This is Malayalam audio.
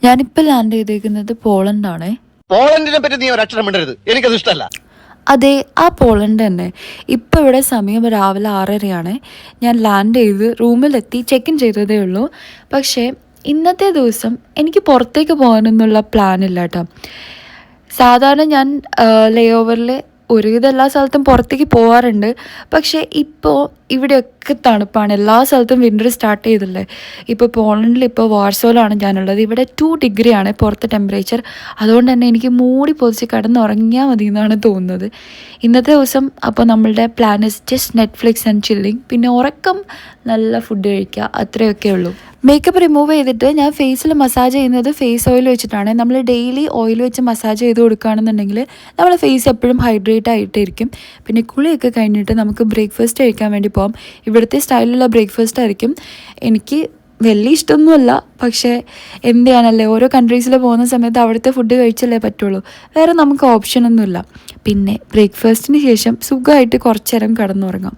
ഞാനിപ്പോൾ ലാൻഡ് ചെയ്തേക്കുന്നത് പോളണ്ടാണ്. പോളണ്ടിനെ പറ്റി നീ ഒരക്ഷരം മിണ്ടരുത്, എനിക്കത് ഇഷ്ടമല്ല. അതെ, ആ പോളണ്ട് തന്നെ. ഇപ്പോൾ ഇവിടെ സമയം രാവിലെ 6:30 ഞാൻ ലാൻഡ് ചെയ്ത് റൂമിലെത്തി ചെക്ക് ഇൻ ചെയ്തതേ ഉള്ളൂ. പക്ഷേ ഇന്നത്തെ ദിവസം എനിക്ക് പുറത്തേക്ക് പോകാനൊന്നുള്ള പ്ലാനില്ല കേട്ടോ. സാധാരണ ഞാൻ ലേ ഓവറിൽ ഒരുവിധം എല്ലാ സ്ഥലത്തും പുറത്തേക്ക് പോകാറുണ്ട്. പക്ഷേ ഇപ്പോൾ ഇവിടെയൊക്കെ തണുപ്പാണ്, എല്ലാ സ്ഥലത്തും വിൻ്റർ സ്റ്റാർട്ട് ചെയ്തില്ലേ. ഇപ്പോൾ പോളണ്ടിൽ ഇപ്പോൾ വാർസോയിലാണ് ഞാനുള്ളത്. ഇവിടെ 2 ഡിഗ്രിയാണ് പുറത്തെ ടെമ്പറേച്ചർ. അതുകൊണ്ട് തന്നെ എനിക്ക് മൂടി പൊതിച്ച് കിടന്നുറങ്ങിയാൽ മതി എന്നാണ് തോന്നുന്നത്. ഇന്നത്തെ ദിവസം അപ്പോൾ നമ്മളുടെ plan is just Netflix and chilling, പിന്നെ ഉറക്കം, നല്ല ഫുഡ് കഴിക്കുക, അത്രയൊക്കെ ഉള്ളൂ. മേക്കപ്പ് റിമൂവ് ചെയ്തിട്ട് ഞാൻ ഫേസിൽ മസാജ് ചെയ്യുന്നത് ഫേസ് ഓയിൽ വെച്ചിട്ടാണ്. നമ്മൾ ഡെയിലി ഓയിൽ വെച്ച് മസാജ് ചെയ്ത് കൊടുക്കുകയാണെന്നുണ്ടെങ്കിൽ നമ്മുടെ ഫേസ് എപ്പോഴും ഹൈഡ്രേറ്റ് ആയിട്ടിരിക്കും. പിന്നെ കുളിയൊക്കെ കഴിഞ്ഞിട്ട് നമുക്ക് ബ്രേക്ക്ഫാസ്റ്റ് കഴിക്കാൻ വേണ്ടി പോകാം. ഇവിടുത്തെ സ്റ്റൈലിലുള്ള ബ്രേക്ക്ഫാസ്റ്റ് ആയിരിക്കും. എനിക്ക് വലിയ ഇഷ്ടമൊന്നുമല്ല, പക്ഷേ എന്ത് ചെയ്യാനല്ലേ, ഓരോ കൺട്രീസിൽ പോകുന്ന സമയത്ത് അവിടുത്തെ ഫുഡ് കഴിച്ചല്ലേ പറ്റുള്ളൂ. വേറെ നമുക്ക് ഓപ്ഷനൊന്നുമില്ല. പിന്നെ ബ്രേക്ക്ഫാസ്റ്റിന് ശേഷം സുഖമായിട്ട് കുറച്ച് നേരം കിടന്നുറങ്ങാം.